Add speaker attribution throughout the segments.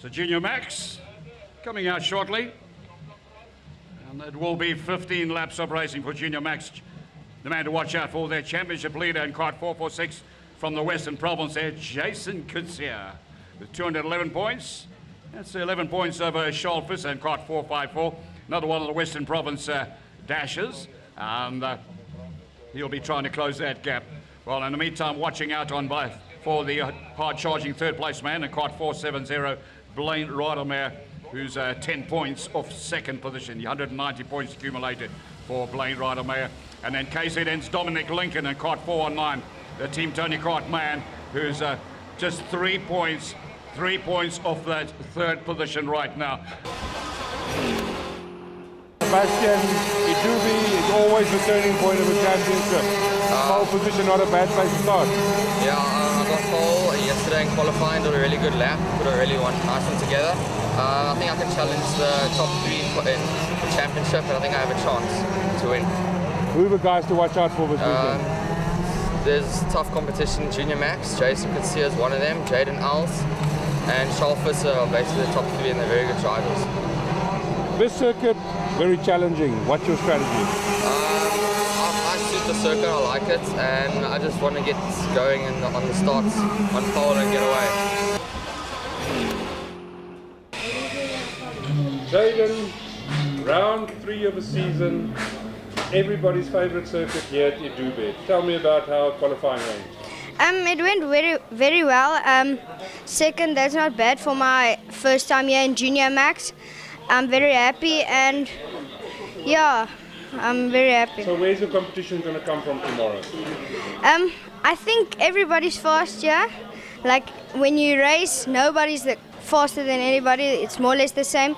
Speaker 1: So Junior Max coming out shortly. And it will be 15 laps of racing for Junior Max. The man to watch out for, their championship leader in kart 446 from the Western Province there, Jason Kutsia, with 211 points. That's 11 points over Charles Visser in kart 454. Another one of the Western Province dashers. And he'll be trying to close that gap. Well, in the meantime, watching out for the hard-charging third-place man in kart 470, Blaine Ridermere, who's 10 points off second position. 190 points accumulated for Blaine Ridermere. And then KZN's Dominic Lincoln in kart 419, the Team Tony Kart man, who's just 3 points off that third position right now.
Speaker 2: Sebastian iDube is always the turning point of a championship. Pole position, not a bad place to start.
Speaker 3: Yeah, I got pole yesterday in qualifying, did a really good lap, put a really nice one together. I think I can challenge the top 3 in the championship, and I think I have a chance to win.
Speaker 2: Who are the guys to watch out for this weekend?
Speaker 3: There's tough competition. Junior Max, Jason Kutsia is one of them, Jaden Els, and Charles Visser are basically the top 3, and they're very good drivers.
Speaker 2: This circuit, very challenging. What's your strategy?
Speaker 3: I suit the circuit, I like it, and I just want to get going on the starts, on pole and get away.
Speaker 2: Jaden, round 3 of the season, everybody's favorite circuit here at iDube. Tell me about how qualifying went.
Speaker 4: It went very well. Second, that's not bad for my first time here in Junior Max. I'm very happy, and yeah, I'm very happy.
Speaker 2: So where's the competition going to come from tomorrow?
Speaker 4: I think everybody's fast, yeah. Like when you race, nobody's faster than anybody. It's more or less the same.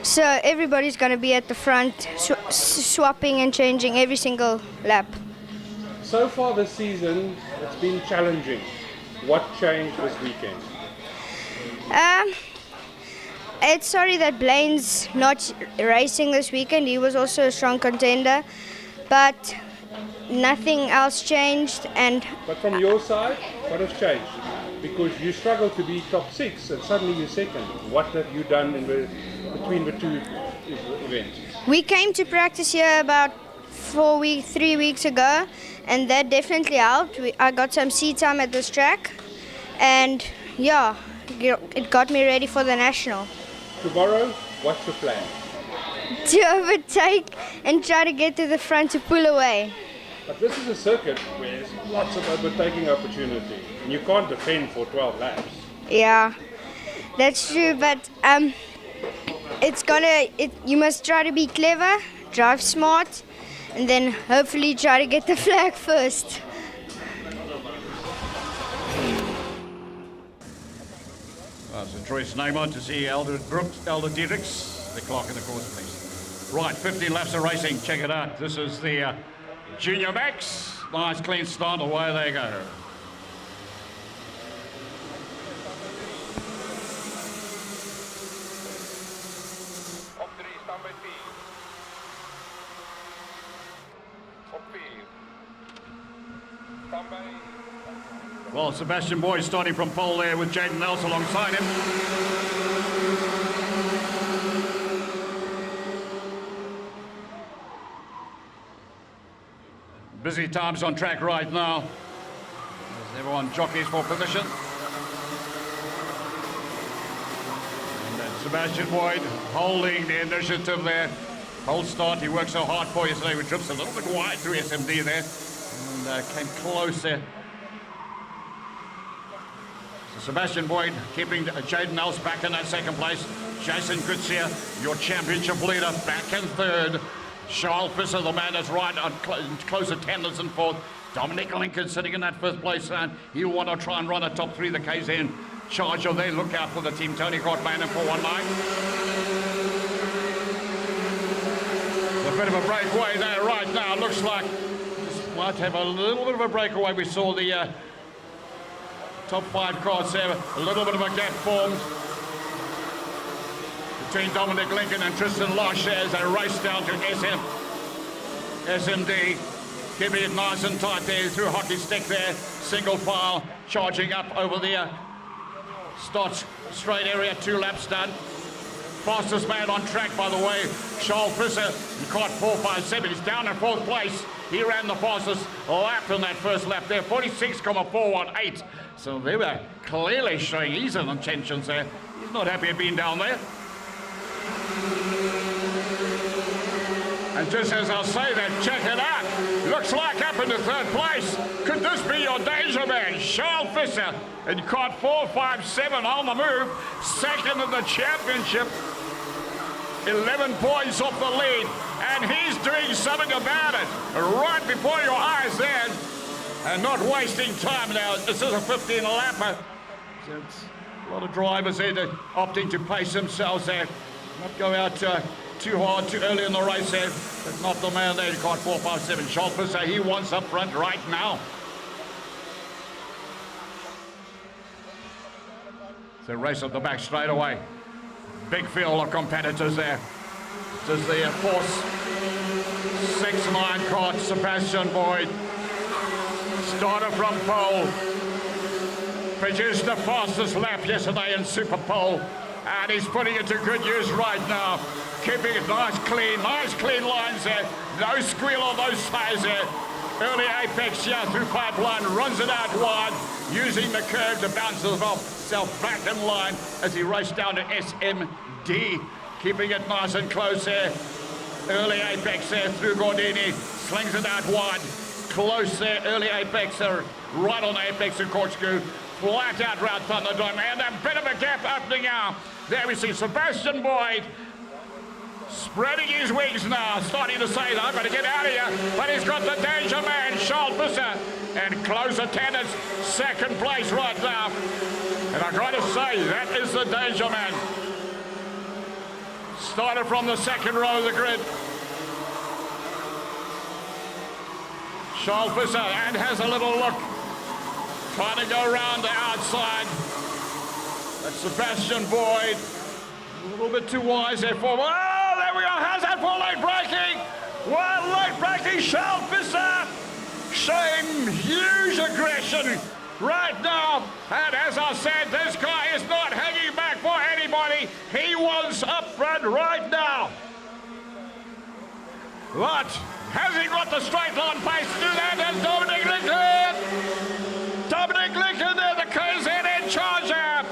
Speaker 4: So everybody's going to be at the front, swapping and changing every single lap.
Speaker 2: So far this season, it's been challenging. What changed this weekend?
Speaker 4: It's sorry that Blaine's not racing this weekend. He was also a strong contender, but nothing else changed.
Speaker 2: But from your side, what has changed? Because you struggled to be top 6 and suddenly you're second. What have you done between the two events?
Speaker 4: We came to practice here about 3 weeks ago, and that definitely helped. I got some seat time at this track, and yeah, it got me ready for the national.
Speaker 2: Tomorrow, what's the plan?
Speaker 4: To overtake and try to get to the front to pull away.
Speaker 2: But this is a circuit where there's lots of overtaking opportunity, and you can't defend for 12 laps.
Speaker 4: Yeah, that's true, but you must try to be clever, drive smart, and then hopefully try to get the flag first.
Speaker 1: So Joyce Neymar to see Elder Diericks, the clock in the course, please. Right, 15 laps of racing, check it out. This is the Junior Max. Nice clean start, away they go. Well, Sebastian Boyd starting from pole there with Jaden Nelson alongside him. Busy times on track right now, as everyone jockeys for position. And then Sebastian Boyd holding the initiative there. Whole start, he worked so hard for yesterday with trips a little bit wide through SMD there, and came close there. Sebastian Boyd keeping Jaden Els back in that second place. Jason Kutsia, your championship leader, back in third. Charles Visser, the man that's right on close attendance in fourth. Dominic Lincoln sitting in that fifth place, and he'll want to try and run a top 3. The KZN charger there. Look out for the Team Tony Kart man in 419. A bit of a breakaway there right now. Looks like this might have a little bit of a breakaway. We saw the top 5 cars there, a little bit of a gap formed between Dominic Lincoln and Tristan Losh as they race down to SMD. Keeping it nice and tight there through hockey stick there, single file, charging up over the Starts straight area, 2 laps done. Fastest man on track, by the way, Charles Visser, in caught 4.57. He's down in 4th place. He ran the fastest lap in that first lap there, 46.418. So they were clearly showing his intentions there. He's not happy at being down there. And just as I say that, check it out. Looks like up into 3rd place. Could this be your danger man? Charles Visser in caught 4.57 on the move. 2nd in the championship. 11 points off the lead. And he's doing something about it. Right before your eyes there. And not wasting time now. This is a 15-lapper. So it's a lot of drivers there opting to pace themselves there. Not go out too hard, too early in the race there. But not the man there, caught 4.57. Charles Visser, he wants up front right now. So race at the back straight away. Big field of competitors there. This is the force 6-9 cart, Sebastian Boyd. Started from pole. Produced the fastest lap yesterday in Super Pole. And he's putting it to good use right now. Keeping it nice clean lines there. No squeal on those sides there. Early apex here through pipeline, runs it out wide, using the curve to bounce himself back in line as he raced down to SMD. Keeping it nice and close there. Early apex there through Gordini, slings it out wide. Close there, early apex there, right on apex of Corkscrew. Flat out round Thunderdome, and a bit of a gap opening now. There we see Sebastian Boyd spreading his wings now, starting to say, I've got to get out of here. But he's got the danger man, Charles Visser, and close attendance, 2nd place right now. And I've got to say, that is the danger man. Started from the 2nd row of the grid. Charles Visser, and has a little look. Trying to go around the outside. That's Sebastian Boyd. A little bit too wise there for... Oh, there we are. How's that for late braking? Well, late braking, Charles Visser showing huge aggression right now. And as I said, this guy is not hanging back for anybody. He wants up front right now. But has he got the straight line pace to do that? There's Dominic Lincoln. Dominic Lincoln there, the KZN charger.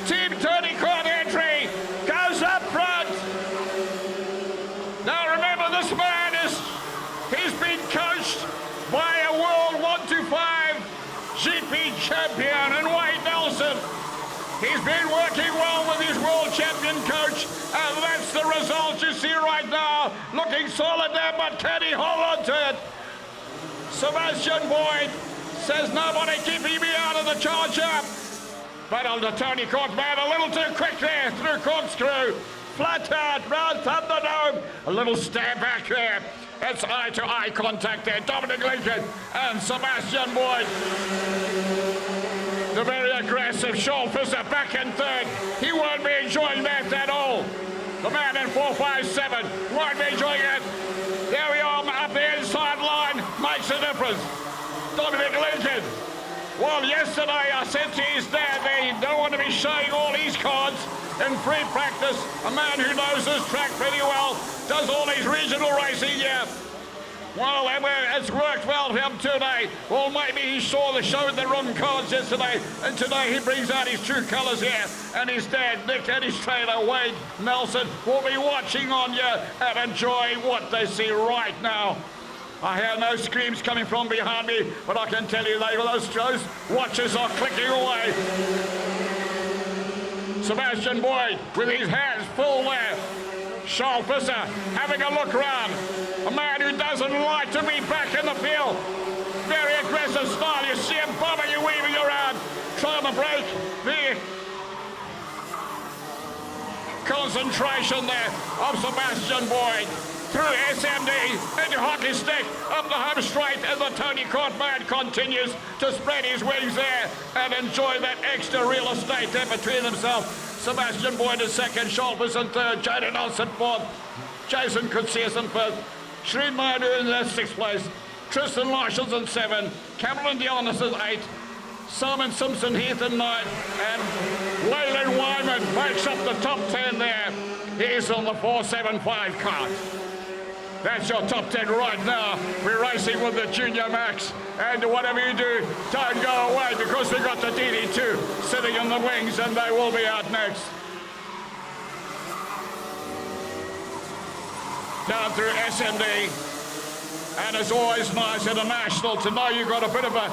Speaker 1: Team 30 quad entry goes up front. Now remember, this man he's been coached by a World 125 GP champion in Wade Nelson. He's been working well with his world champion coach, and that's the result you see right now. Looking solid there, but can he hold on to it? Sebastian Boyd says nobody keeping me out of the charge up. But on the Tony Court man, a little too quick there through Corkscrew. Flat out, round Thunderdome. A little stare back there. It's eye-to-eye contact there. Dominic Lincoln and Sebastian Boyd. The very aggressive Charles Visser back in 3rd. He won't be enjoying that at all. The man in 4.57 won't be enjoying it. There we are, up the inside line. Makes a difference. Dominic Lincoln. Well, yesterday I said to his dad they don't want to be showing all his cards in free practice. A man who knows this track pretty well, does all his regional racing here. Well, it's worked well for him today. Well, maybe he saw the show with the wrong cards yesterday, and today he brings out his true colours here. And his dad, Nick, and his trainer, Wade Nelson, will be watching on you and enjoying what they see right now. I hear no screams coming from behind me, but I can tell you those watches are clicking away. Sebastian Boyd with his hands full there. Charles Visser having a look round. A man who doesn't like to be back in the field. Very aggressive style. You see him bobbing and weaving around, trying to break the concentration there of Sebastian Boyd. Through SMD, into hockey stick, up the home straight, and the Tony Court man continues to spread his wings there and enjoy that extra real estate there between themselves. Sebastian Boyd is 2nd, Charles Visser in 3rd, Jaden Nelson 4th, Jason Kutzias in 5th, Shreen Maidu in 6th place, Tristan Larson's in 7th, Cameron Dionis is 8th, Simon Simpson, Heath and Knight, and Waylon Wyman makes up the top 10 there. He's on the 475 cart. That's your top 10 right now. We're racing with the Junior Max. And whatever you do, don't go away because we've got the DD2 sitting in the wings and they will be out next. Down through SMD. And it's always nice at a national to know you've got a bit of a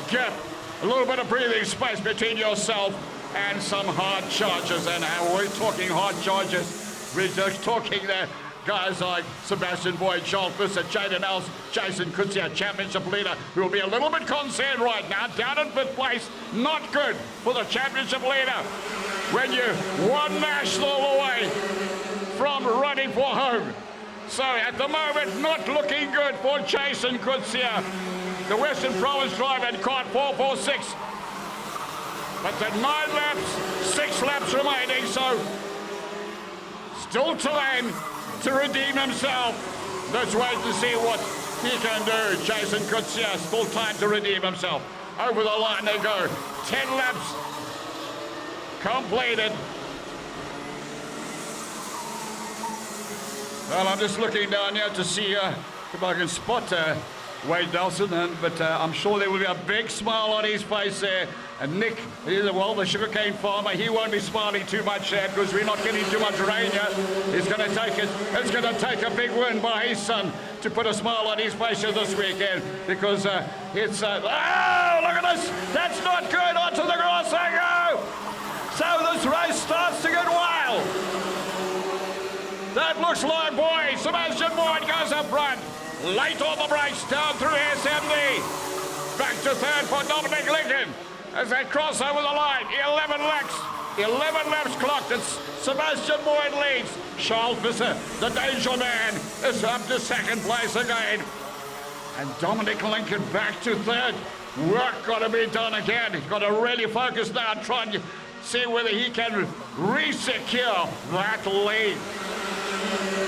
Speaker 1: gap, a little bit of breathing space between yourself and some hard charges. And we're talking hard charges. We're just talking there. Guys like Sebastian Boyd, Charles Visser, Jaden Els, Jason Kutsia, championship leader, who will be a little bit concerned right now, down in 5th place. Not good for the championship leader when you're one national away from running for home. So at the moment, not looking good for Jason Kutsia, the Western Province driver in kart 446. But the 9 laps, 6 laps remaining, so still time to redeem himself. Let's wait to see what he can do. Jason Kutsia, still time to redeem himself. Over the line they go. 10 laps completed. Well, I'm just looking down here to see if I can spot Wade Nelson, but I'm sure there will be a big smile on his face there. And Nick, well, the sugarcane farmer, he won't be smiling too much there because we're not getting too much rain yet. He's going to take it. It's going to take a big win by his son to put a smile on his face here this weekend because it's... oh, look at this! That's not good! Onto the grass they go! So this race starts to get wild. That looks like Boyd. Sebastian Boyd goes up front. Late on the brakes, down through SMD. Back to 3rd for Dominic Lincoln as they cross over the line. 11 laps clocked. It's Sebastian Boyd leads. Charles Visser, the danger man, is up to 2nd place again. And Dominic Lincoln back to 3rd. Work got to be done again. He's got to really focus now and try and see whether he can re-secure that lead.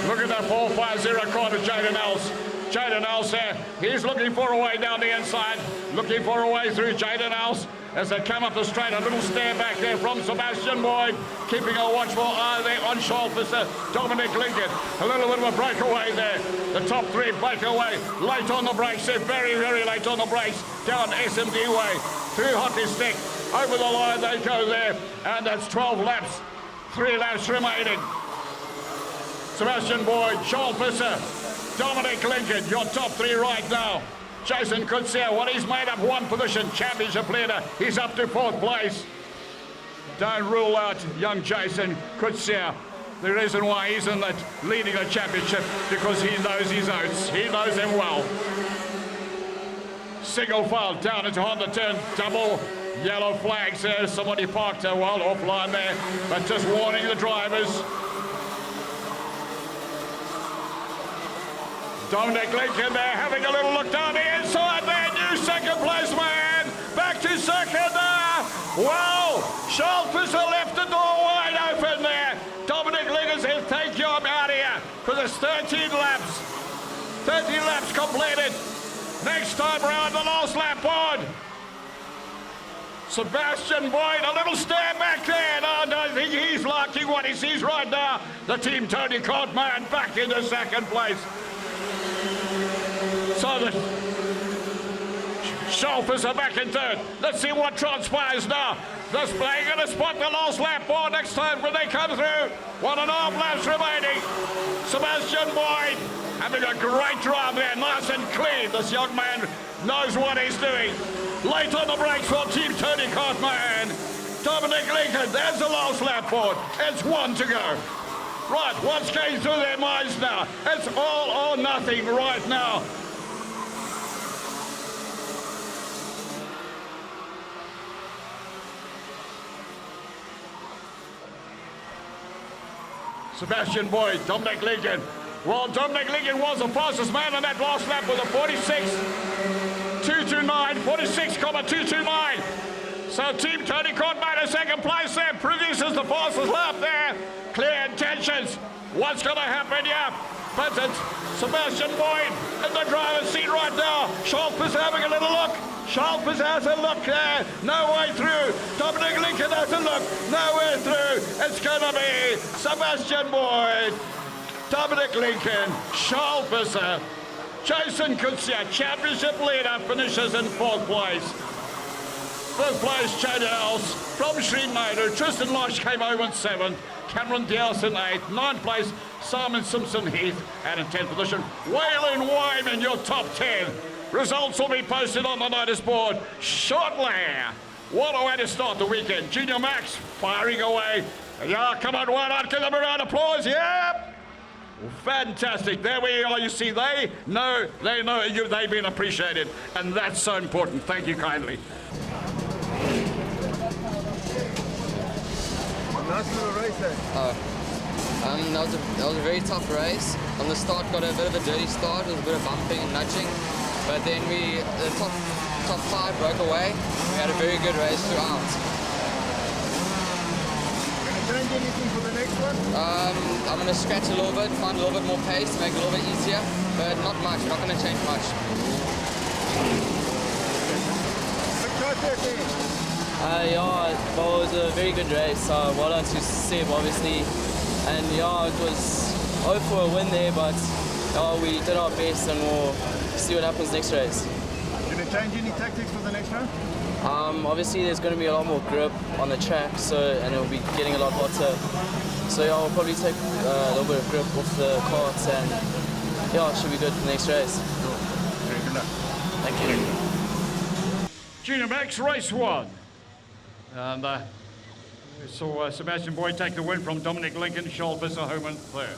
Speaker 1: Look at that 450 corner, Jaden Els. Jaden Els there, he's looking for a way down the inside, looking for a way through Jaden Els as they come up the straight. A little stare back there from Sebastian Boyd, keeping a watchful eye there on Charles Visser. Dominic Lincoln, a little bit of a breakaway there. The top 3 breakaway, late on the brakes. They're very, very late on the brakes. Down SMD way, through Hockey Stick. Over the line they go there, and that's 12 laps. 3 laps remaining. Sebastian Boyd, Charles Visser, Dominic Lincoln, your top 3 right now. Jason Kutsia, well, he's made up 1 position, championship leader. He's up to 4th place. Don't rule out young Jason Kutsia. The reason why he's in that leading the championship, because he knows his oats. He knows them well. Single file down into Honda turn, double yellow flags there. Somebody parked well offline there, but just warning the drivers. Dominic Lincoln there having a little look down the inside there. New 2nd place man. Back to 2nd there. Wow. Charles Visser left the door wide open there. Dominic Lincoln says, take you out of here. Because it's 13 laps. 13 laps completed. Next time around, the last lap on. Sebastian Boyd, a little stare back there. No, I think he's liking what he sees right now. The Team Tony Cott man back into 2nd place. So the Shelfers are back in 3rd. Let's see what transpires now. This playing going to spot the last lap for next time when they come through. 1.5 laps remaining. Sebastian Boyd having a great drive there, nice and clean. This young man knows what he's doing. Late on the brakes for Team Tony Cartman. Dominic Lincoln, there's the last lap for it. It's 1 to go. Right, what's going through their minds now? It's all or nothing right now. Sebastian Boyd, Dominic Lincoln. Well, Dominic Lincoln was the fastest man on that last lap with a 46.229, 46.229. So Team Tony Cartman in 2nd place there, produces the fastest lap there. Clear intentions. What's going to happen here? But it's Sebastian Boyd in the driver's seat right now. Charles is having a little look. Sharp is has a look there. No way through. Dominic Lincoln has a look. Nowhere through. It's going to be Sebastian Boyd. Dominic Lincoln. Sharp is Jason Kutsia, championship leader, finishes in 4th place. 5th place, Chad Els from Sri Naidu. Tristan Losh came home in 7th. Cameron Diaz in 8th. 9th place, Simon Simpson Heath. And in 10th position, Waylon Wyman, your top 10. Results will be posted on the notice board shortly. What a way to start the weekend. Junior Max firing away. Yeah, come on, why not give them a round of applause? Yep. Fantastic. There we are. You see, they know you. They've been appreciated. And that's so important. Thank you kindly.
Speaker 5: Nice little race there.
Speaker 3: That was a very tough race. On the start, got a bit of a dirty start. There was a bit of bumping and nudging. But then the top 5 broke away. We had a very good race throughout.
Speaker 5: Going to change anything for the next one?
Speaker 3: I'm going to scratch a little bit, find a little bit more pace to make it a little bit easier, but not much. We're not going to change much.
Speaker 6: Yeah, well, it was a very good race. Well done to Seb, obviously. And yeah, it was hope for a win there, but we did our best and we'll see what happens next race.
Speaker 5: Going to change any tactics for the next round?
Speaker 6: Obviously, there's going to be a lot more grip on the track, and it'll be getting a lot hotter. So yeah, we'll probably take a little bit of grip off the carts, and yeah, it should be good for the next race.
Speaker 5: Very good luck.
Speaker 6: Thank you.
Speaker 1: Junior Max, race 1. And we saw Sebastian Boyd take the win from Dominic Lincoln. Charles Visser home in 3rd.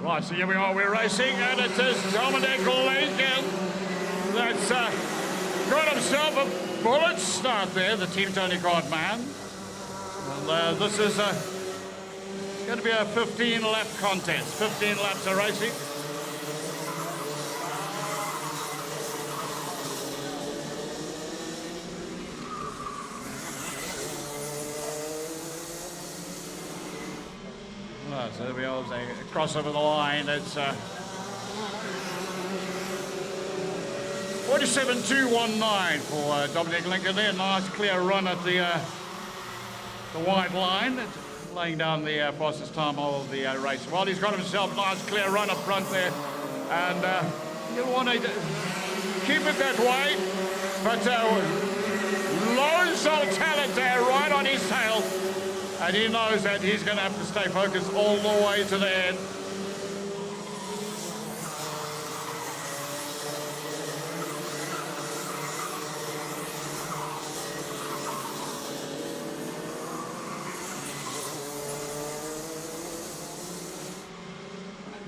Speaker 1: Right, so here we are, we're racing, and it is Dominic Lincoln that's got himself a bullet start there, the Team Tony Card man. And this is going to be a 15-lap contest, 15 laps of racing. So there we are, a cross over the line. It's 47.219 for Dominic Lincoln there. Nice clear run at the white line, laying down the fastest time of the race. Well, he's got himself a nice clear run up front there, and you want to keep it that way, but loads of talent there right on his tail. And he knows that he's going to have to stay focused all the way to the end.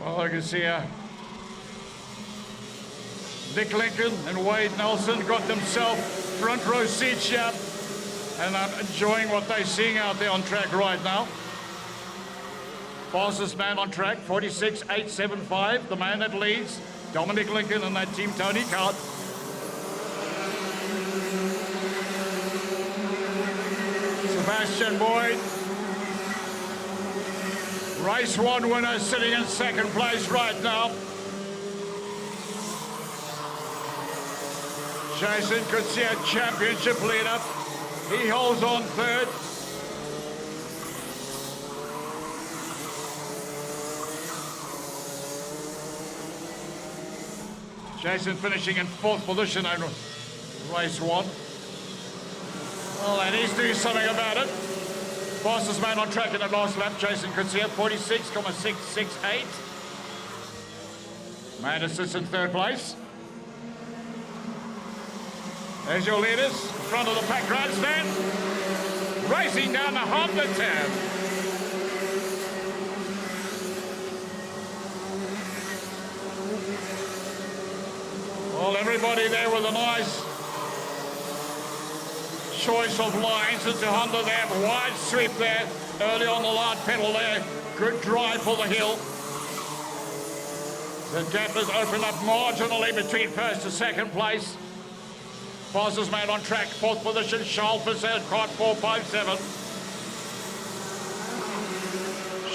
Speaker 1: Well, you can see Nick Lincoln and Wade Nelson got themselves front row seats here. And I'm enjoying what they're seeing out there on track right now. Fastest man on track, 46.875. The man that leads, Dominic Lincoln and that Team Tony card. Sebastian Boyd, race 1 winner, sitting in 2nd place right now. Jason Kutsia, championship leader. He holds on 3rd. Jason finishing in 4th position in race 1. Well, and he's doing something about it. Fastest man on track in the last lap, Jason Kutsia, 46.668. Man sits in 3rd place. There's your leaders, front of the pack grandstand, racing down the Honda tab. Well, everybody there with a nice choice of lines into Honda there, wide sweep there. early on the line pedal there. Good drive for the hill. The gap has opened up marginally between first and second place. Fastest man on track, fourth position, Schalfisser, caught 4.57.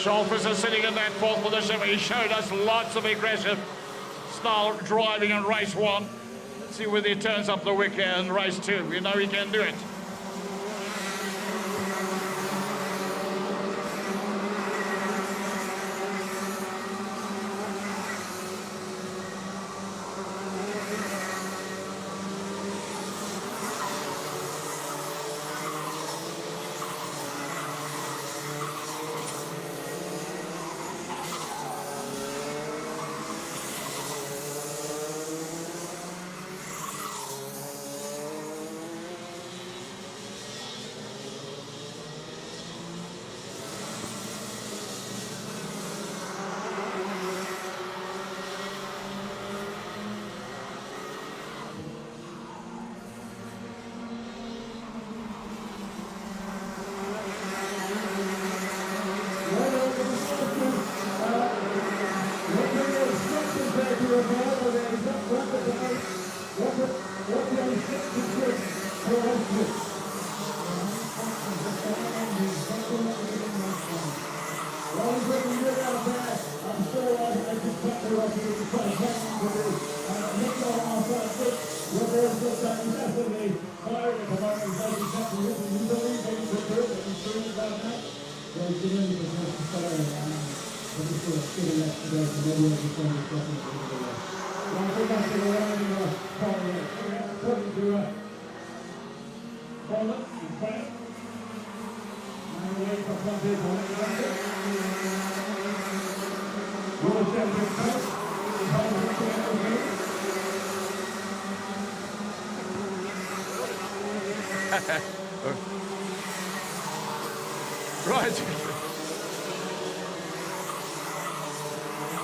Speaker 1: Schalfisser sitting in that fourth position. He showed us lots of aggressive style driving in race one. Let's see whether he turns up the wick in race two. We know he can do it.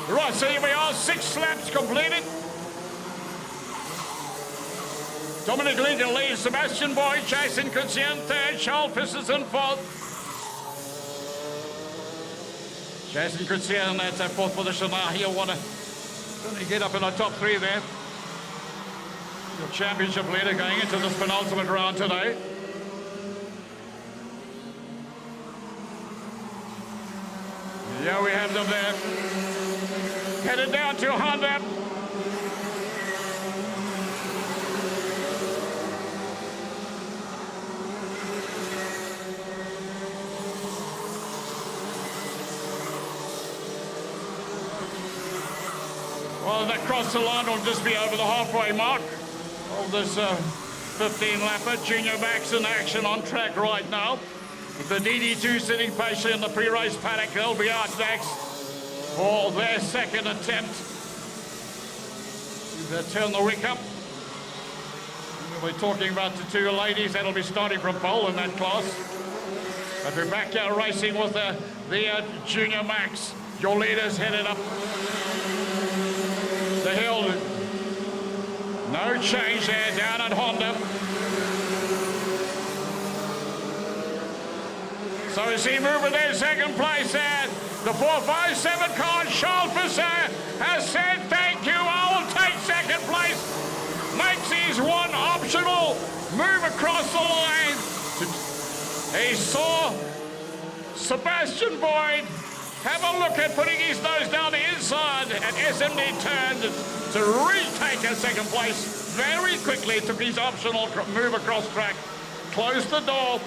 Speaker 1: Right, so here we are, 6 laps completed. Dominic Lincoln leads, Sebastian Boyd, Jason Kutsian third, Charles Fisses in fourth. Jason Kutsian at that fourth position now. He'll want to get up in the top 3 there. Your championship leader going into this penultimate round today. Yeah, we have them there. Headed down to Honda. Well, that cross the line will just be over the halfway mark of this 15-lapper. Junior Max in action on track right now. With the DD2 sitting patiently in the pre-race paddock, they'll be out next for their second attempt. They'll turn the wick up. We're talking about the 2 ladies that'll be starting from pole in that class. But we're back here racing with the Junior Max. Your leaders headed up the hill. No change there down at Honda. So as he moved with their second place there, the 457 car, Schalfisser has said thank you, I will take second place. Makes his one optional move across the line. He saw Sebastian Boyd have a look at putting his nose down the inside, and SMD turned to retake a second place. Very quickly took his optional move across track, closed the door,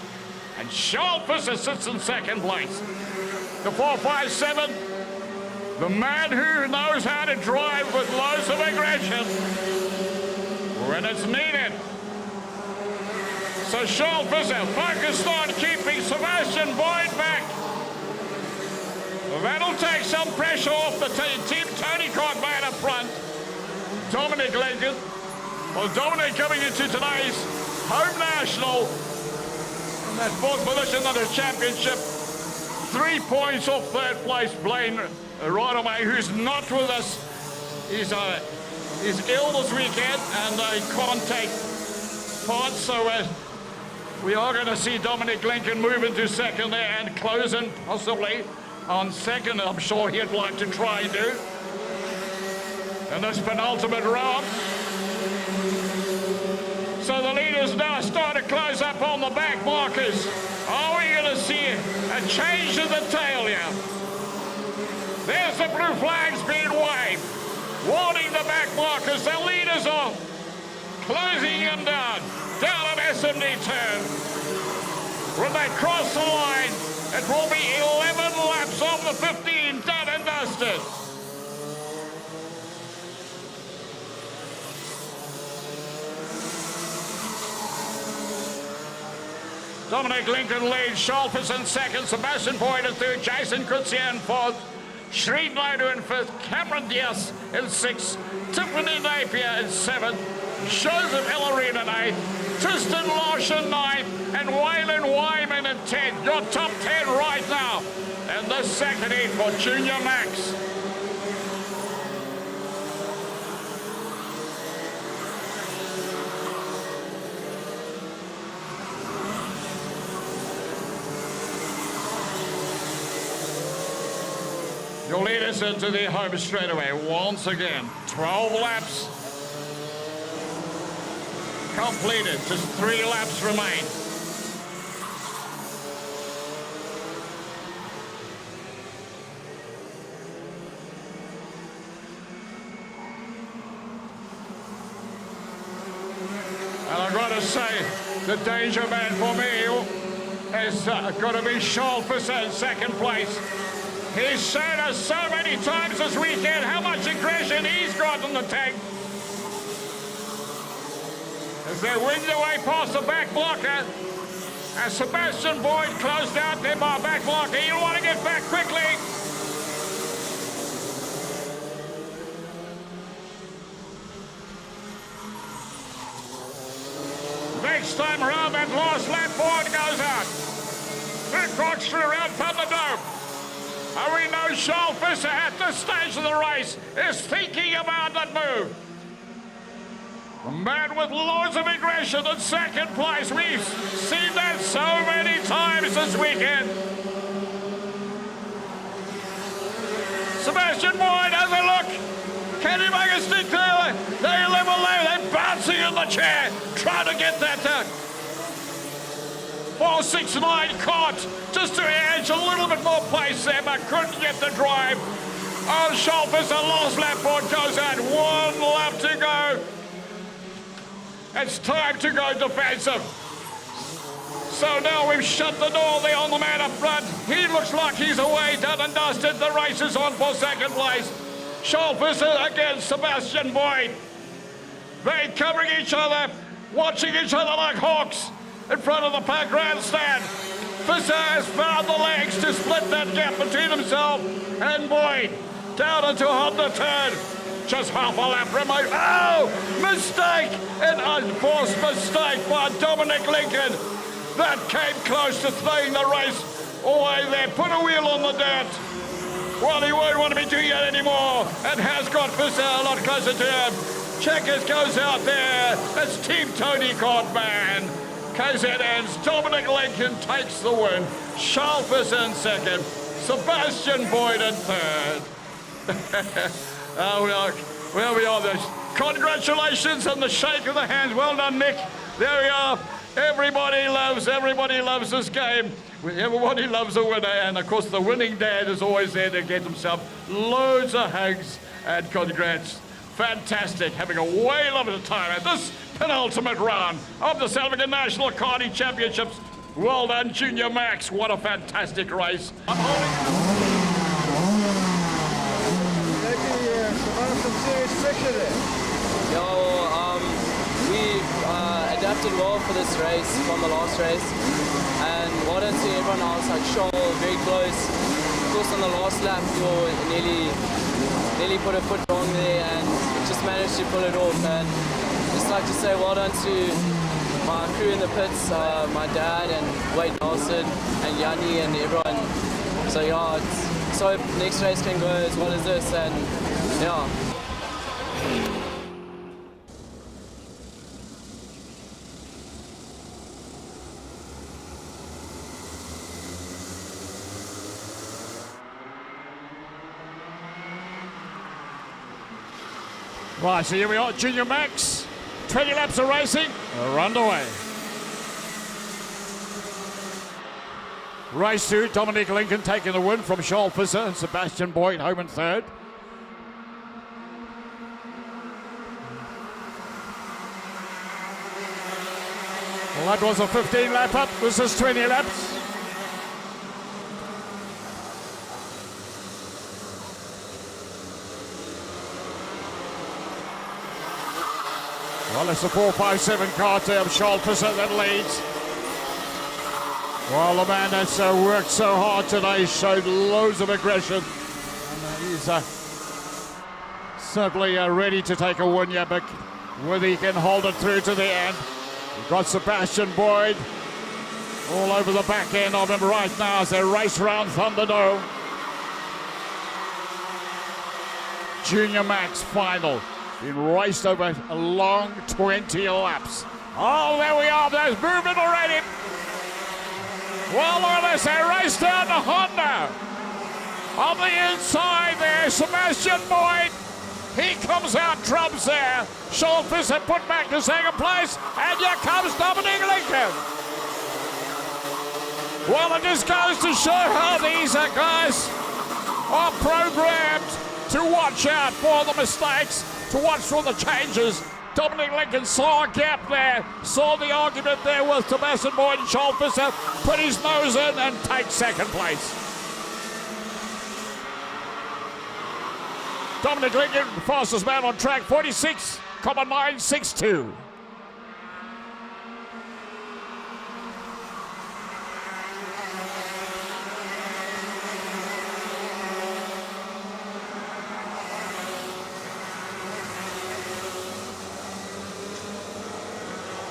Speaker 1: and Schalfisser sits in second place. The 457, the man who knows how to drive with loads of aggression when it's needed. So Schalfisser focused on keeping Sebastian Boyd back. That'll take some pressure off the team. Tony Cockman up front. Dominic Lincoln. Well, Dominic coming into today's home national. In that fourth position of the championship. 3 points off third place. Blaine Rodaway, who's not with us, is ill this weekend and can't take part. So We are going to see Dominic Lincoln move into second there and close in possibly on second. I'm sure he'd like to try and do in this penultimate round. So the leaders now start to close up on the back markers. Are we going to see a change in the tail here? There's the blue flags being waved, warning the back markers. The leaders are closing them down at SMD turn. When they cross the line, it will be 11 laps of the 15 done and dusted. Dominic Lincoln leads, Scholfers in second, Sebastian Boyd in third, Jason Kutsia in fourth, Shreen Naidu in fifth, Cameron Diaz in sixth, Tiffany Napier in seventh, Joseph Ellerine in eighth, Tristan Larson ninth, and Waylon Wyman in 10th. Your top 10 right now. And the second heat for Junior Max. Your leaders into the home straightaway once again. 12 laps completed. Just 3 laps remain. And I've got to say, the danger man for me has got to be Scholfers in second place. He's shown us so many times this weekend how much aggression he's got in the tank. As they wing their way past the back blocker, as Sebastian Boyd closed out there by back blocker, he'll want to get back quickly. Next time around, that last lap Boyd goes out. Big Croxley around from the dome. And we know Scholfers at this stage of the race is thinking about that move. A man with loads of aggression in second place. We've seen that so many times this weekend. Sebastian Boyd has a look. Can he make a stick there? They level there. They're bouncing in the chair, trying to get that 469 caught just to edge a little bit more place there, but couldn't get the drive. Oh, Scholfers, the last lap board goes out. 1 lap to go. It's time to go defensive. So now we've shut the door there on the man up front. He looks like he's away, done and dusted. The race is on for second place. Scholfers against Sebastian Boyd. They covering each other, watching each other like hawks in front of the park grandstand. Visser has found the legs to split that gap between himself and Boyd. Down into Honda turn. Just half a lap remote. Oh, mistake! An unforced mistake by Dominic Lincoln. That came close to throwing the race away there. Put a wheel on the dirt. Well, he won't want to be doing it anymore and has got Visser a lot closer to him. Checkers goes out there. That's Team Tony Codman. KZN's Dominic Lincoln takes the win. Scholfers in second. Sebastian Boyd in third. Well, we are there. Congratulations and the shake of the hands. Well done, Nick. There we are. Everybody loves this game. Everybody loves a winner. And of course, the winning dad is always there to get himself loads of hugs and congrats. Fantastic. Having a whale of a time at this penultimate round of the South African National Karting Championships. Well done, Junior Max. What a fantastic race.
Speaker 5: Some serious pressure there.
Speaker 6: We adapted well for this race from the last race, and well done to everyone else, like Shaw, very close. Of course, on the last lap, we nearly put a foot wrong there and just managed to pull it off. And just like to say well done to my crew in the pits, my dad and Wade Nelson and Yanni and everyone. So yeah, so next race can go as well as this, and yeah.
Speaker 1: Right, so here we are, Junior Max. 20 laps of racing. We're underway. Race 2, Dominic Lincoln taking the win from Charles Fisher and Sebastian Boyd home in third. Well, that was a 15 lap up. This is 20 laps. Well, it's a 457 car to have Charles Fisher that leads. Well, the man that's worked so hard today showed loads of aggression. And he's certainly ready to take a win, yeah, but whether he can hold it through to the end. We've got Sebastian Boyd all over the back end of him right now as they race round Thunderdome. Junior Max final. Been raced over a long 20 laps. Oh, there we are. There's movement already. Well, look at this. They race down to Honda. On the inside there, Sebastian Boyd. He comes out trumps there. Charles Fisher put back to second place. And here comes Dominic Lincoln. Well, it just goes to show how these guys are programmed to watch out for the mistakes, to watch for the changes. Dominic Lincoln saw a gap there, saw the argument there with Sebastian Boyd and Charles Fisher, put his nose in and take second place. Dominic Lincoln, fastest man on track, 46,962.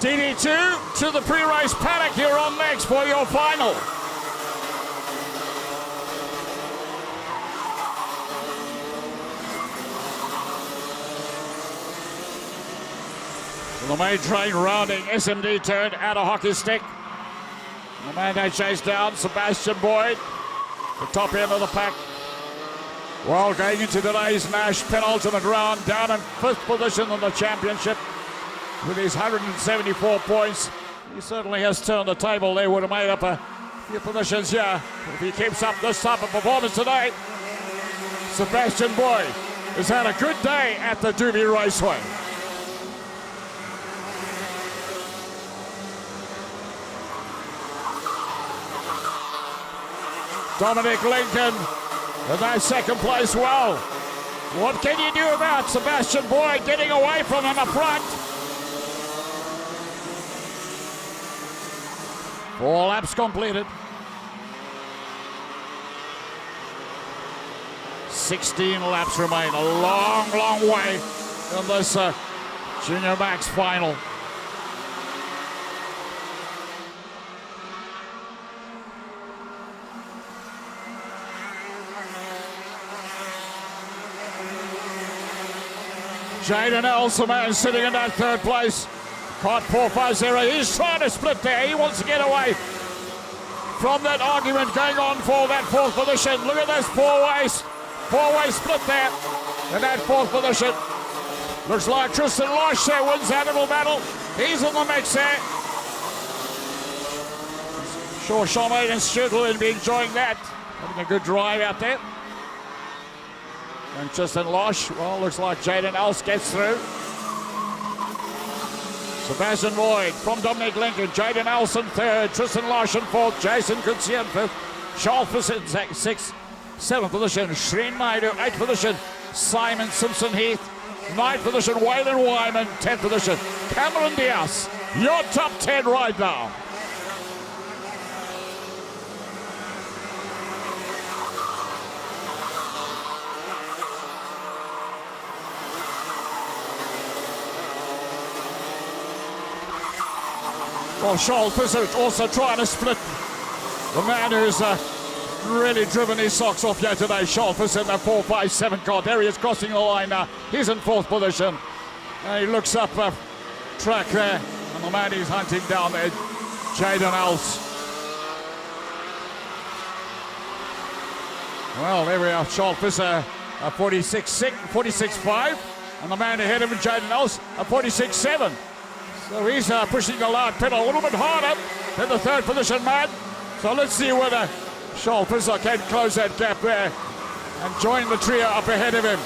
Speaker 1: DD2 to the pre-race paddock here on next for your final. The main train rounding SMD turn out of hockey stick. The man they chased down, Sebastian Boyd, the top end of the pack. Well, going into today's Nash penultimate round, down in 5th position in the championship. With his 174 points, he certainly has turned the table. They would have made up a few positions here if he keeps up this type of performance today. Sebastian Boyd has had a good day at the Doobie Raceway. Dominic Lincoln in that second place. Well, what can you do about Sebastian Boyd getting away from him up front? 4 laps completed. 16 laps remain. A long, long way in this Junior Max final. Jaden Elson, man, sitting in that 3rd place. Caught 450. He's trying to split there. He wants to get away from that argument going on for that 4th position. Look at this four-way split there in that 4th position. Looks like Tristan Losh there wins that little battle. He's in the mix there. Sure, Charmaine and Stuart will be enjoying that. Having a good drive out there. And Tristan Losh, well, looks like Jaden Else gets through. Sebastian Boyd from Dominic Lincoln, Jaden Elson 3rd, Tristan Losh in 4th, Jason Goodsie in 5th, Charles Fisher in 6th, 7th position, Shreen Naidu, 8th position, Simon Simpson Heath, 9th position, Waylon Wyman, 10th position, Cameron Diaz, your top 10 right now. Well, Charles Fisher also trying to split the man who's really driven his socks off here today. Charles Fisher in that 457 car. There he is crossing the line now. He's in 4th position. And he looks up track there. And the man he's hunting down there, Jaden Else. Well, there we are. Charles Fisher 46.5. And the man ahead of him, Jaden Ellis, a 46.7. So he's pushing the loud pedal a little bit harder than the third position man. So let's see whether Charles Visser can close that gap there and join the trio up ahead of him.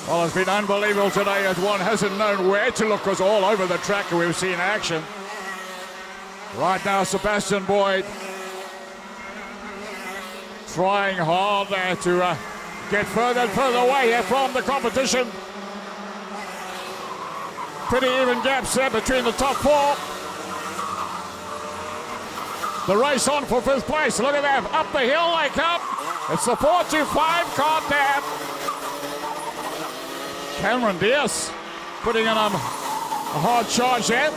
Speaker 1: Well, it's been unbelievable today as one hasn't known where to look because all over the track we've seen action. Right now, Sebastian Boyd trying hard there to get further and further away here from the competition. Pretty even gaps there between the top four. The race on for fifth place. Look at that. Up the hill they come. It's the 4-2-5 card there. Cameron Diaz putting in a hard charge there.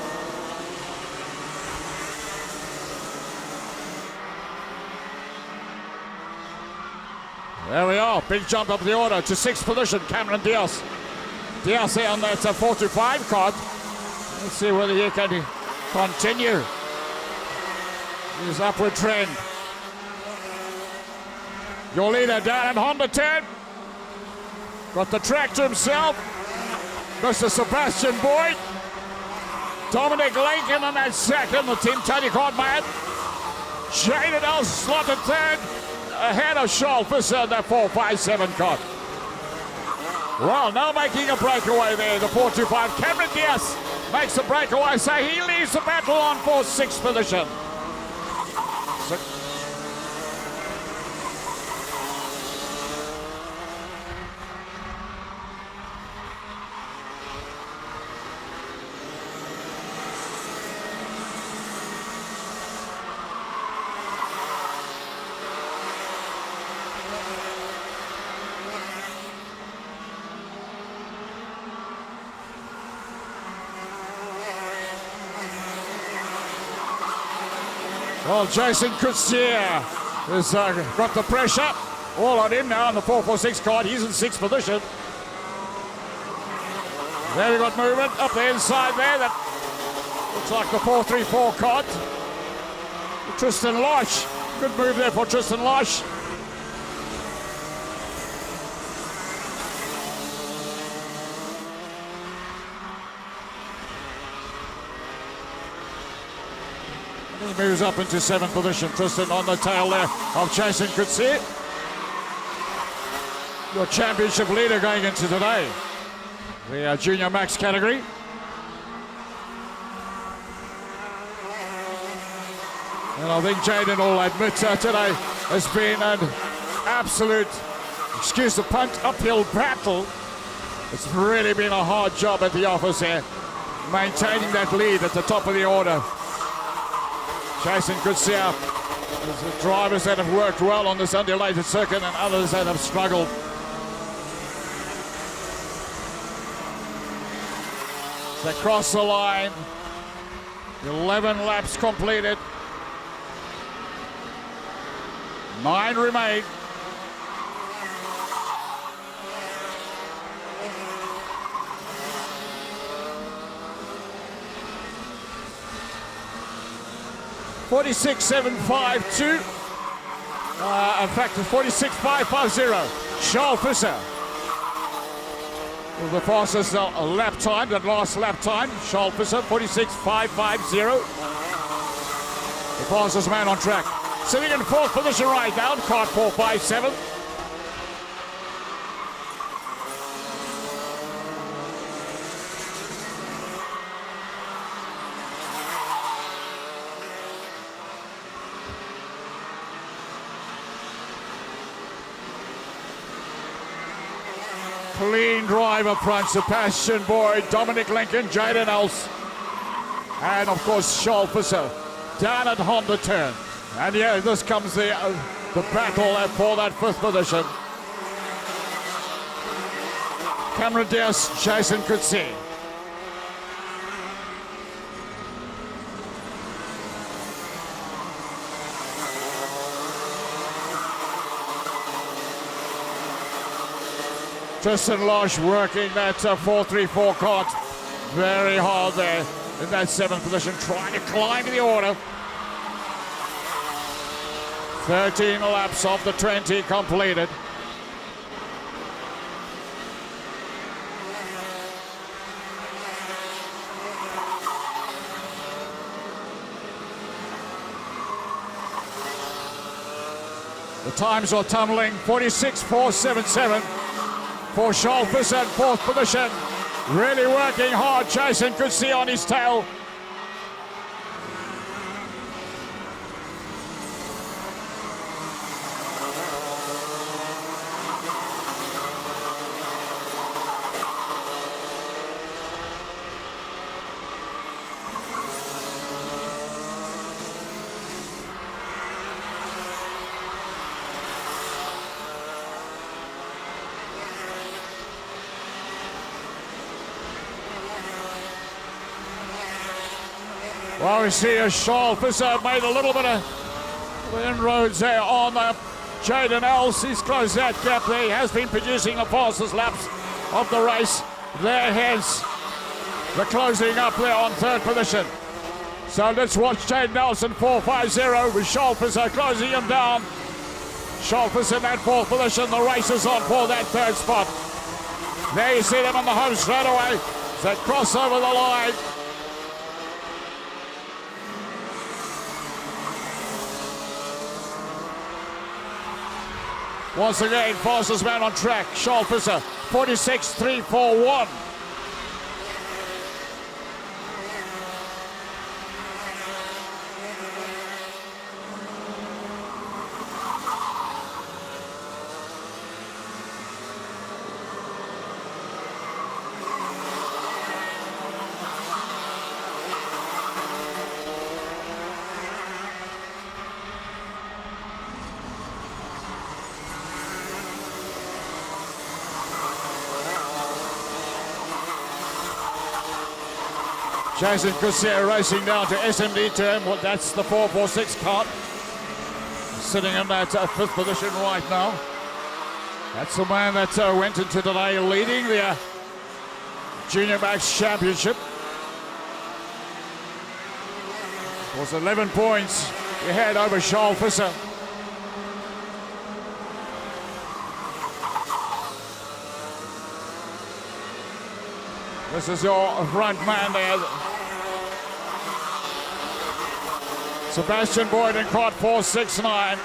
Speaker 1: There we are. Big jump up the order to sixth position. Cameron Diaz. Diaz there on that 4-2-5 card. Let's see whether he can continue his upward trend. Your leader down at Honda 10. Got the track to himself. Mr. Sebastian Boyd. Dominic Lincoln on that second. The Team Tony Card man. Jaden Ellis slotted third. Ahead of Charles Visser in that 4-5-7 card. Well, now making a breakaway there. The 4-2-5. Cameron Diaz makes a breakaway. So he leaves the battle on for sixth position. Well, Jason Kutsier has got the pressure all on him now on the 4-4-6 card. He's in sixth position. There we got movement up the inside there. That looks like the 4-3-4 card. Tristan Losh. Good move there for Tristan Losh. He moves up into seventh position. Tristan on the tail there of Jason Kutsier. Your championship leader going into today. The junior max category. And I think Jaden will admit today has been an absolute, excuse the punt, uphill battle. It's really been a hard job at the office here, maintaining that lead at the top of the order. Jason Kutsier, there's drivers that have worked well on this undulated circuit and others that have struggled. They cross the line. 11 laps completed. 9 remain. (46.752). In fact, it's 46.550. Charles Visser with the fastest lap time, that last lap time. Charles Visser, 46.550. The fastest man on track. Sitting in fourth position right now, card 457. Clean drive up front, Sebastian Boyd, Dominic Lincoln, Jaden Ellis, and of course Charles Visser down at Honda turn. And yeah, this comes the battle for that fifth position. Cameron Diaz, Jason Kutsier.
Speaker 7: Tristan Losh working that 4-3-4 cart very hard there in that 7th position, trying to climb the order. 13 laps of the 20 completed. The times are tumbling, 46.477 for Scholfus in 4th position. Really working hard, Jason could see on his tail. Well, we see a Scholfus made a little bit of inroads there on Jaden Els. He's closed that gap there. He has been producing the fastest laps of the race. There hence the closing up there on 3rd position. So let's watch Jaden Nelson 4.50 with Scholfus closing him down. Scholfus in that 4th position. The race is on for that 3rd spot. There you see them on the home straight away. They cross over the line. Once again, fastest man on track, Scholfus, 46.341. Jason Cousier racing down to SMD turn. Well, that's the 446 cart. Sitting in that 5th position right now. That's the man that went into today leading the Junior Max Championship. Was 11 points ahead over Scholfus. This is your front man there. Sebastian Boyd in cart 469.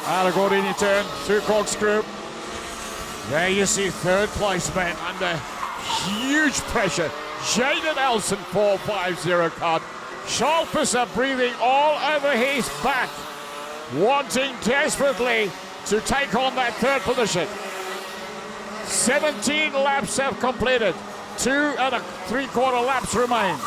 Speaker 7: Out of Gordini turn, through corkscrew. There you see 3rd place man under huge pressure. Jaden Elson 4.50 cart. Scholfus breathing all over his back, wanting desperately to take on that 3rd position. 17 laps have completed. 2 3/4 laps remain.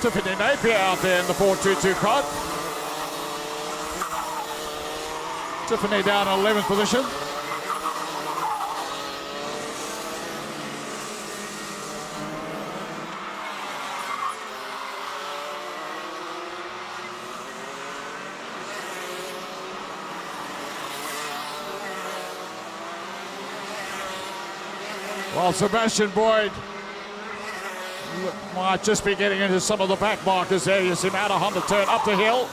Speaker 7: Tiffany Napier out there in the 4.22 cart. Tiffany down in 11th position. Well, Sebastian Boyd might just be getting into some of the back markers there. You see him out on the turn up the hill.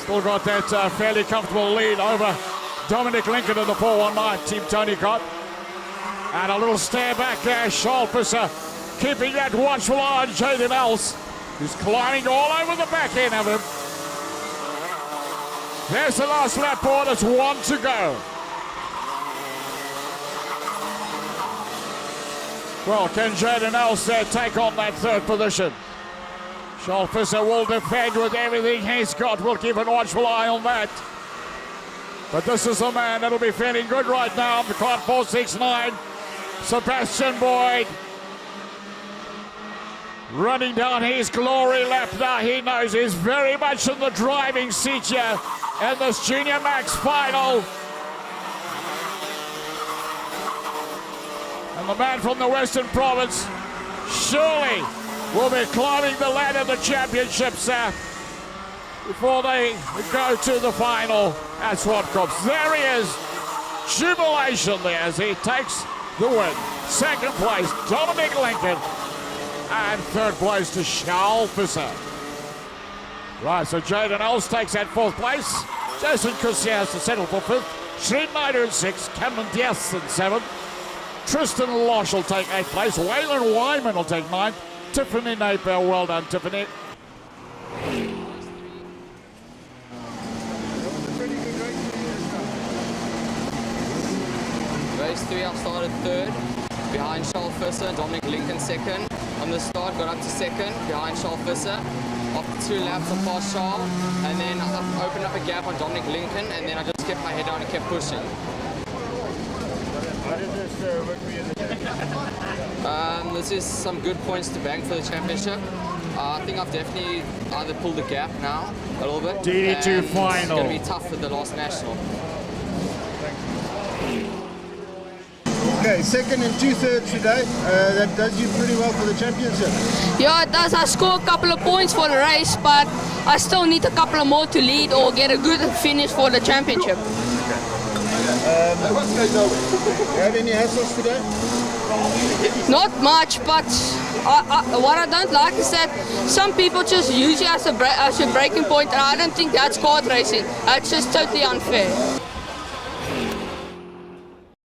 Speaker 7: Still got that fairly comfortable lead over Dominic Lincoln in the 419 Team Tony got. And a little stare back there. Scholfus keeping that watchful eye on Jaden Els, who's climbing all over the back end of him. There's the last lap board. It's 1 to go. Well, can Jaden Els take on that 3rd position? Scholfus will defend with everything he's got. We'll keep an watchful eye on that. But this is the man that'll be feeling good right now. The cart 469. Sebastian Boyd running down his glory lap now. He knows he's very much in the driving seat here in this Junior Max final. And the man from the Western Province surely will be climbing the ladder of the championships before they go to the final at Swartkops. There he is. Jubilation there as he takes the win. Second place, Dominic Lincoln. And third place to Charles Visser. Right, so Jaden Els takes that fourth place. Jason Cousier has to settle for fifth. Shreen Naidoo in sixth. Cameron Diaz in seventh. Tristan Losh will take eighth place. Waylon Wyman will take ninth. Tiffany Napier, well done, Tiffany.
Speaker 3: Race 3, I started third, behind Charles Visser, Dominic Lincoln second. On the start, got up to second, behind Charles Visser. After 2 laps, I passed Charles, and then I opened up a gap on Dominic Lincoln, and then I just kept my head down and kept pushing.
Speaker 5: How did this work for you in the championship?
Speaker 3: This is some good points to bank for the championship. I think I've definitely either pulled the gap now a little bit.
Speaker 7: DD2
Speaker 3: and
Speaker 7: final.
Speaker 3: It's going to be tough for the last national.
Speaker 5: Okay, second and 2/3 today. That does you pretty well for the championship.
Speaker 8: Yeah, it does. I score a couple of points for the race, but I still need a couple of more to lead or get a good finish for the championship.
Speaker 5: You had any hassles today?
Speaker 8: Not much, but what I don't like is that some people just use you as a breaking point, and I don't think that's kart racing. That's just totally unfair.